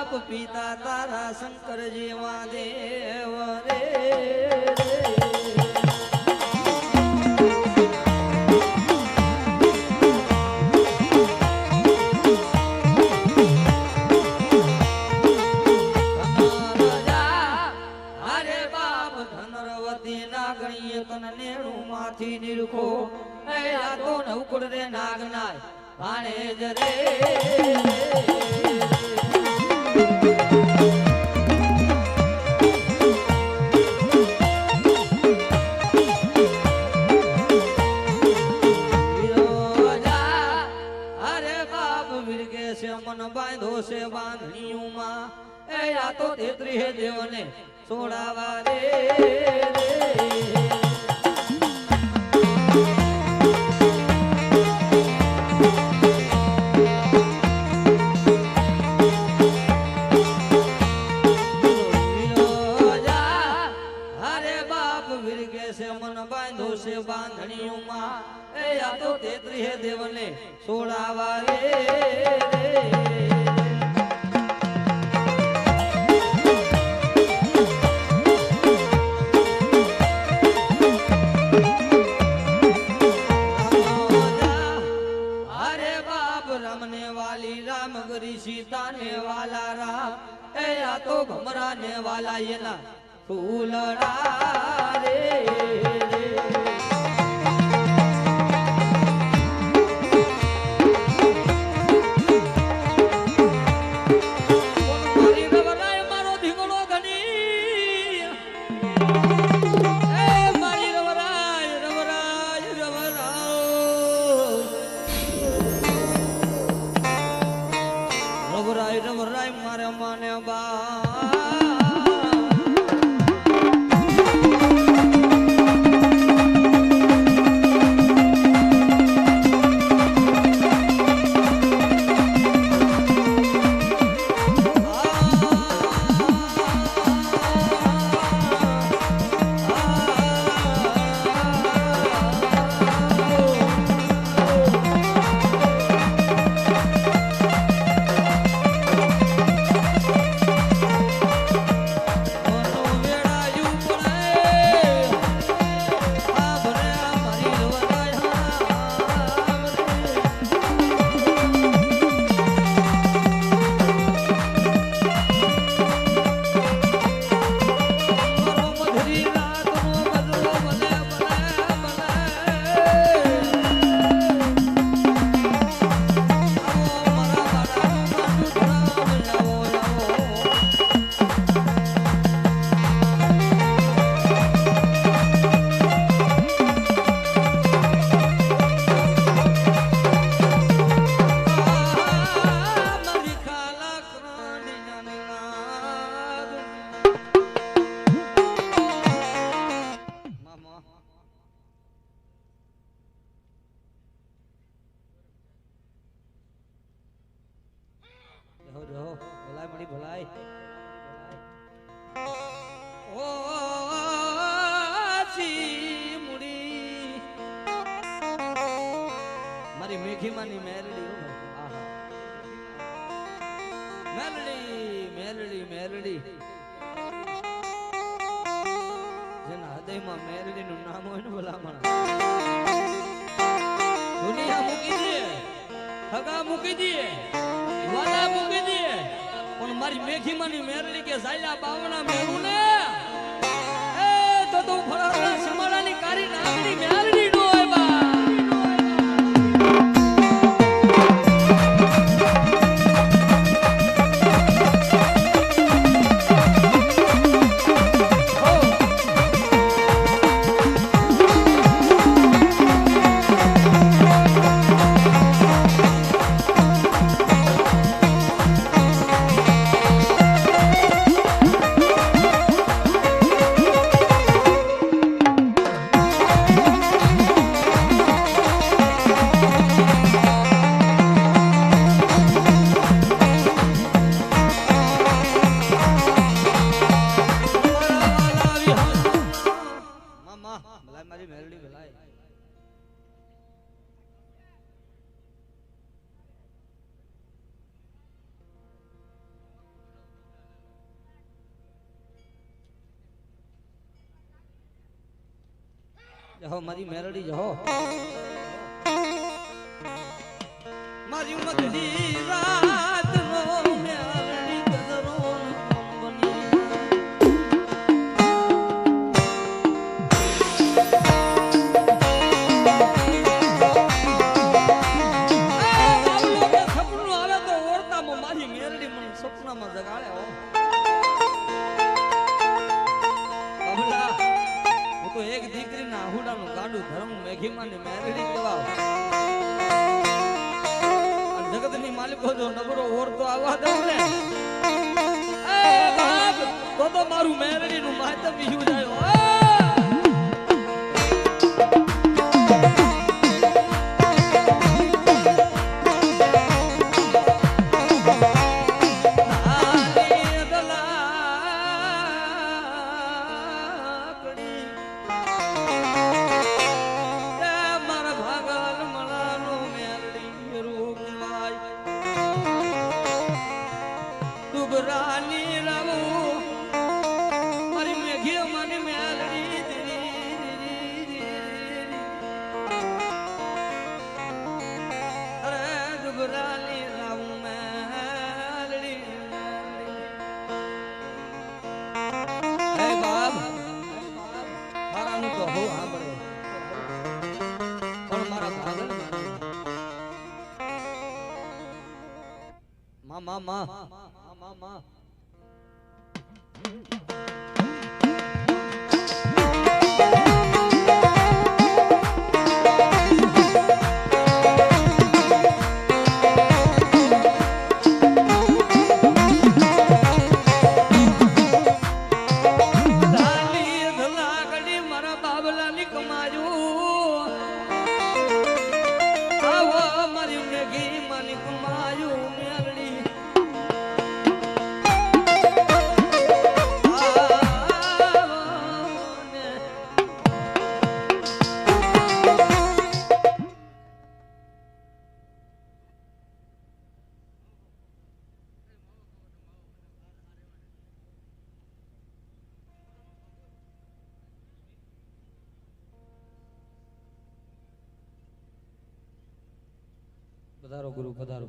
બાપ પિતા તારા શંકરજી મહાદેવ રે માંથી નિરખો એ આ તો નવકુળ રે નાગનાય ભાણે જ રે અરે બાપ વિરગે છે મન બાંધો છે બાંધણીઓમાં એ આ તો 33 દેવને છોડાવા રે બાંધણીઓમાં એ આ તો 33 દેવને છોડાવા રે અરે બાપ રમને વાલી રામ ગરી સીતા ને વાલા રામ એ આ તો ભમરા ને વાલા એના ફૂલડા રે રવરાય મારે માને બા ભલાઈ ઓ મુડી મારી મેઘીમાની મેરડી આહા મેરડી મેરડી જેના હૃદયમાં મેરડી નું નામ હોય ને ભલામણ દુનિયા મૂકી દે હગા મૂકી દે વાલા મૂકી દે પણ મારી મેઘીમાની મેરડી કે ઝાયલા બાવણા મેરું ને એ તો ફળાના સમાડાની કારી નાગની મેરડી નો હોય બા જહો મારી મેરડી જહો મારી મગની રાત નો મેરડી ગદરો બની સપનું આવે તો ઓરતામાં મારી મેરડી મને સપનામાં જગાડે હો તો એક દીકરીના આહુડાનું ગાડું ધર્મ મેઘીમાની મેરડી કહેવાય અને જગતની માલિકો જો નબળો ઓરતો આવવા દે ને એ બાપ તો મારું મેરડીનું માતમ વિહુ જાય મામા પધારો ગુરુ પધારો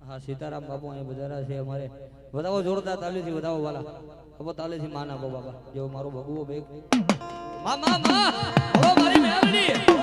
હા સીતારામ બાપુ અહીંયા બજારા છે અમારે બતાવો જોરદાર તાલીથી બતાવો વાલા હવે તાલીથી માં નાખો બાબા જેવો મારો ભગવો બેગ માં માં માં હો મારી મેરડી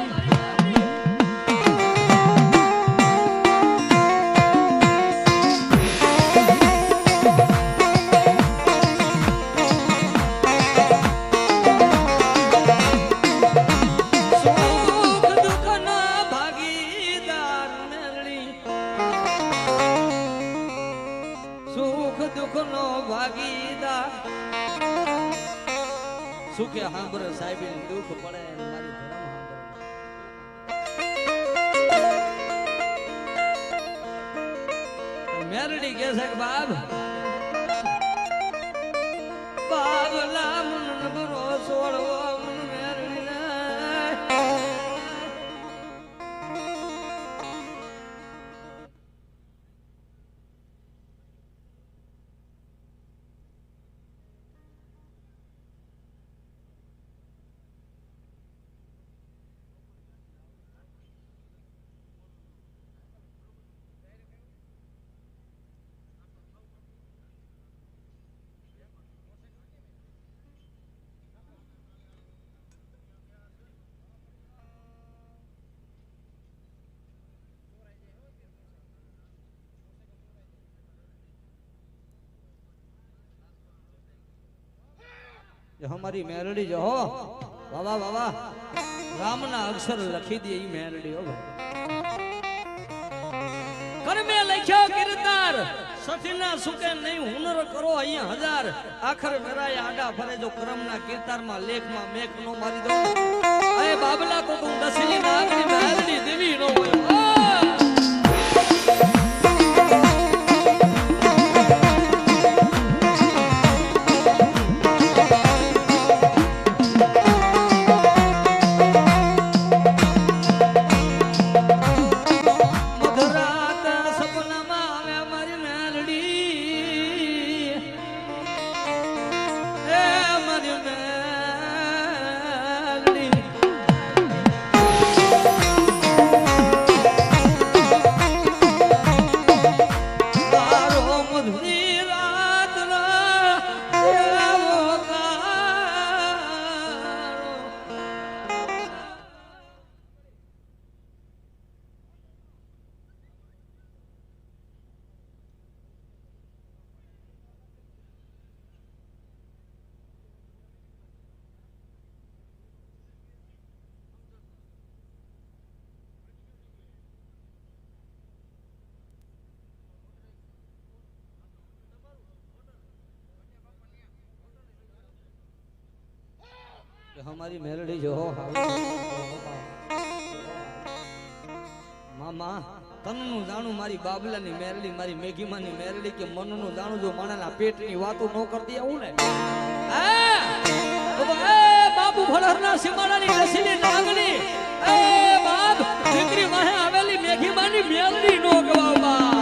સુખે હાંભરે સાહેબ દુઃખ પડે મારી ધર્મ હાંભરે મેરડી કે છે બાબ બાબલા મન બરો છોડવો મન મેરડી हमारी मेरडी जो हो बाबा बाबा राम ना अक्षर लखी दी मेरडी हो कर में लिखो किरदार सठीना सुके नहीं हुनर करो अहिया हजार आखर मेरा आडा फरे जो करम ना कीर्तार में लेख में मेख नो मारी दो अरे बाबला को तुम दसली नागरी मेरडी देवी नो हमारी मेलडी जो हो मामा तननु जाणू मारी बाबलानी मेलडी मारी मेघीमानी मेलडी के मननु जाणू जो माणाना पेटनी वातो न करती आવું ને ए बाबू भड़रना सीमाडानी रसीली नागनी ए बाप દીકરી માહે આવેલી મેઘીમાની મેલડી નો ગવાવા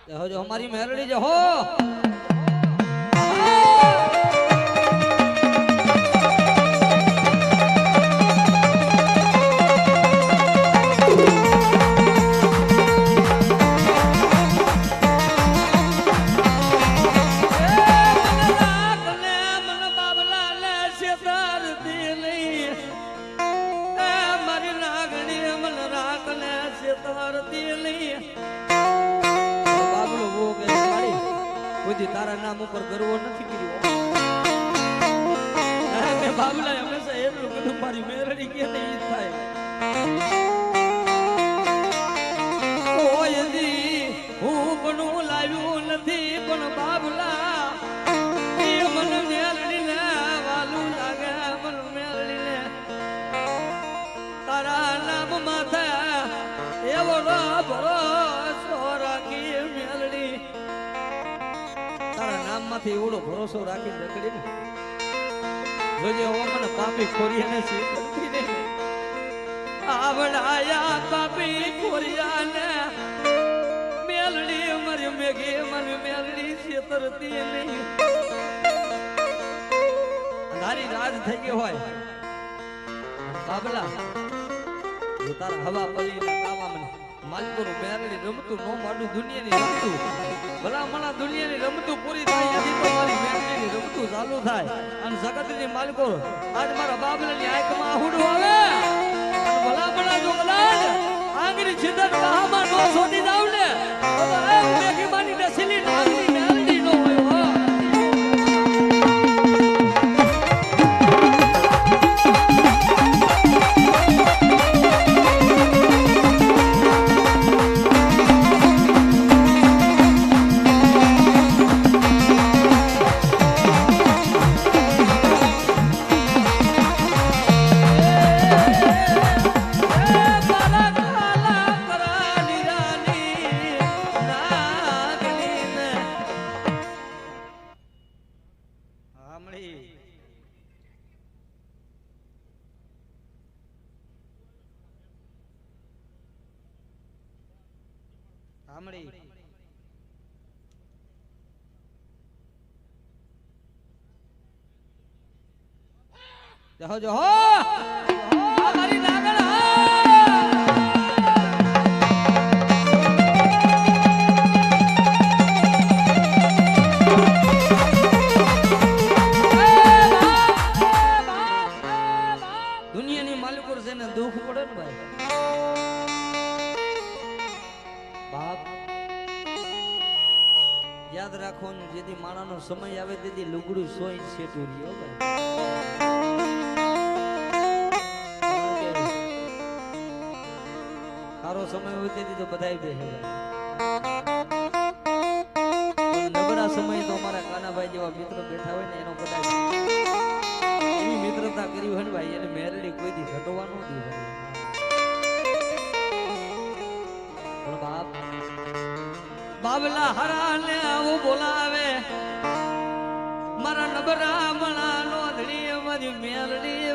जो हमारी मेलडी जो हो तारा नाम पर गर्व नहीं કર્યો મે બાબલા હંમેશા એટલું કીધું મારી મેરડી કે નહીં થાય ઓય દી હું પણ લાવ્યો નથી પણ બાબલા એ મન મેરડી ને વાલું લાગે મન મેરડી ને તારા નામ માથે એવો ભરોસો રાખી મેરડી નામ માંથી એવડો ભરોસો રાખી રખડી ને જોજે ઓ મને પાપી ખોરિયાને સીતરતી ને આવડાયા પાપી ખોરિયાને મેલડી મારી મેઘે મને મેલડી સીતરતી નહીં અંધારી રાત થઈ ગઈ હોય બાબલા જો તારા હવા પલીના કાવા મને માલપુર મેરડી રમતું નો માડું દુનિયાની રમતું ભલા મણા દુનિયાની રમતું પૂરી થાય આથી તો મારી મેરડીની રમતું ચાલુ થાય અને જગતની માલપુર આજ મારા બાબલાની આંખમાં આહુડું આવે અને ભલા મણા જો કદાચ આંગળી છિદર કહામાં નો છોડી જાવ ને તો એ મેઘીમાની નસીલી નાગની મેરડી નો હોય હો સાંભળી જહો જહો મારી નાગણ દુનિયાની માલિકો છે ને દુઃખ પડે ને ભાઈ બાપ યાદ રાખવાનું જેથી માણાનો સમય આવે તેથી લુગડું સોઈ સેટું રહ્યો સારો સમય હોય તેથી તો બધાય બેસે નબળા સમય તો અમારા કાનાભાઈ જેવા મિત્ર બેઠા હોય ને એનો બધા એવી મિત્રતા કરી હોય ને ભાઈ એને મેરડી કોઈ દી ઘટવા ન દી બાબલા હરાને આવું બોલાવે મારા નબરા મણા નો ધડી મારી મેલડી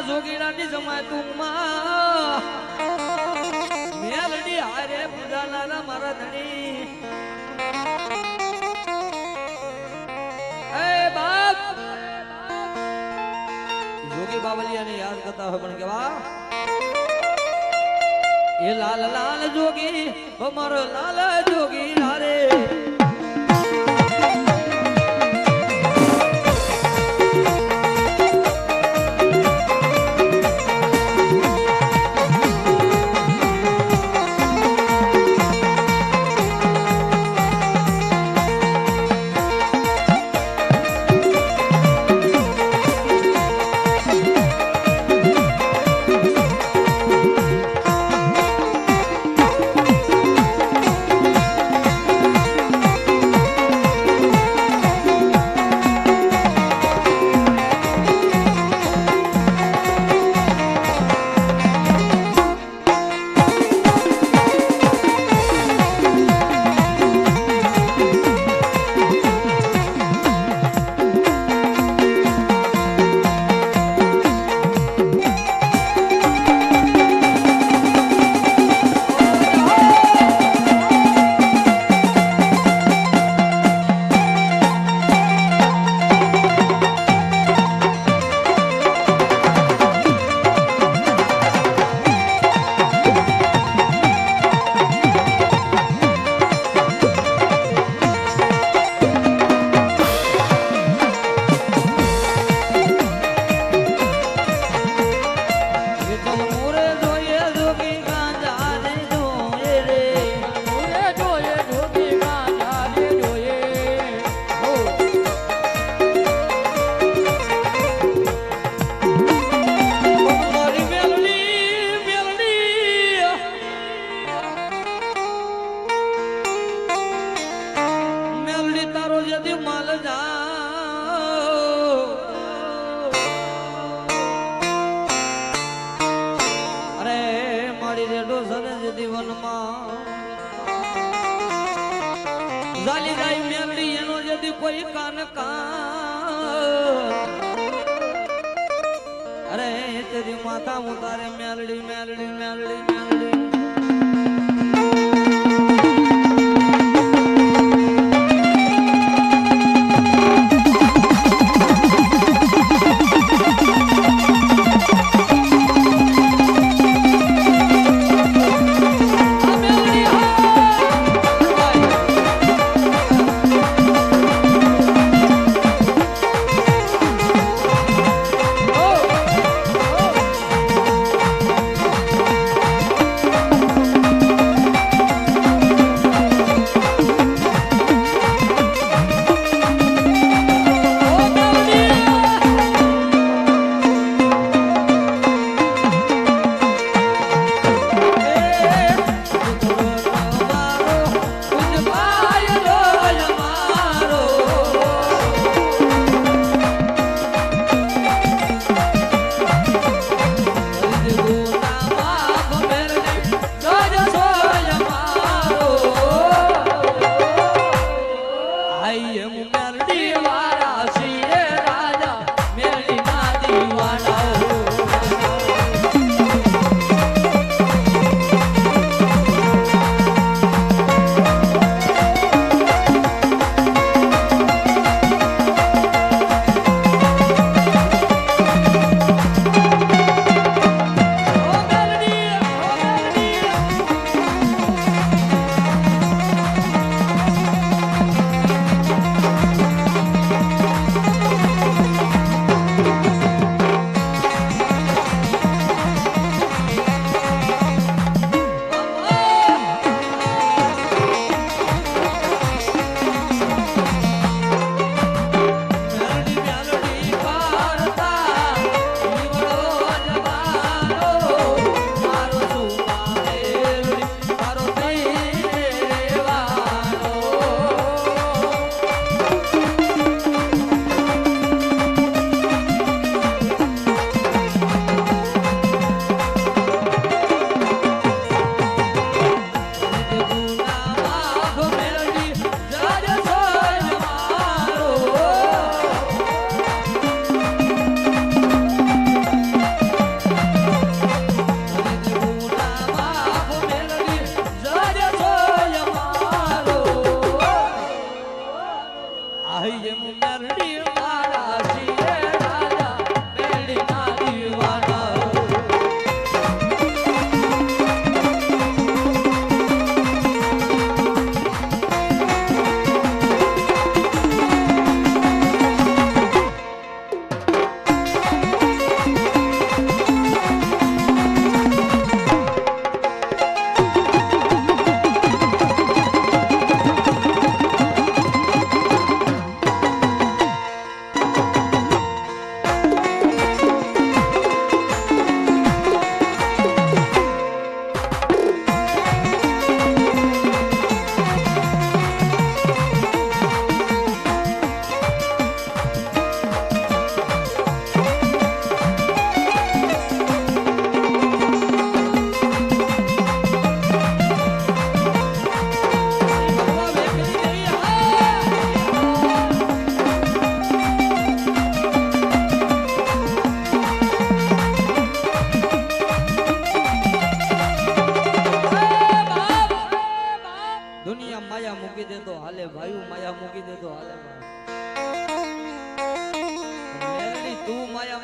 જોગીરાની જમાય તું માં મેલડી હારે પૂજાલાલા મારા ધણી એ બાપ જોગી બાવલિયાને યાદ કરતા હોય પણ કેવા એ લાલ લાલ જોગી ઓ મારો લાલ જોગી હારે જાલી જાય મેલડી એનો જદી કોઈ કાન અરે તેરી માતા ઉતારે મેલડી મેલડી મેલડી મેલડી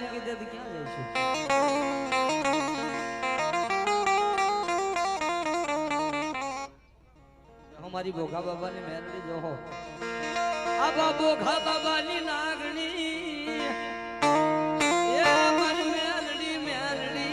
મૂકી દે તો ક્યાં જઈશું? અમારી ભોગા બાબાની મેરડી જોહો, આ ભોગા બાબાની નાગણી એ અમારી મેરડી મેરડી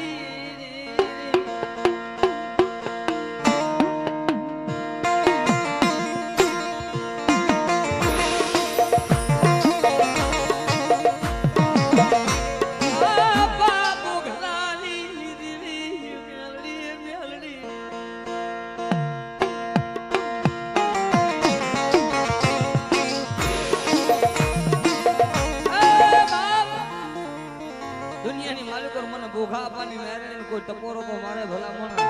દુનિયાની માલિકો મને ભોગા આપવાની મેરડી કોઈ ટપોરો તો મારે ભલા મોણા.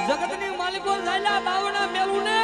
જગતની માલિકો ઝાલા બાવણા મેલું ને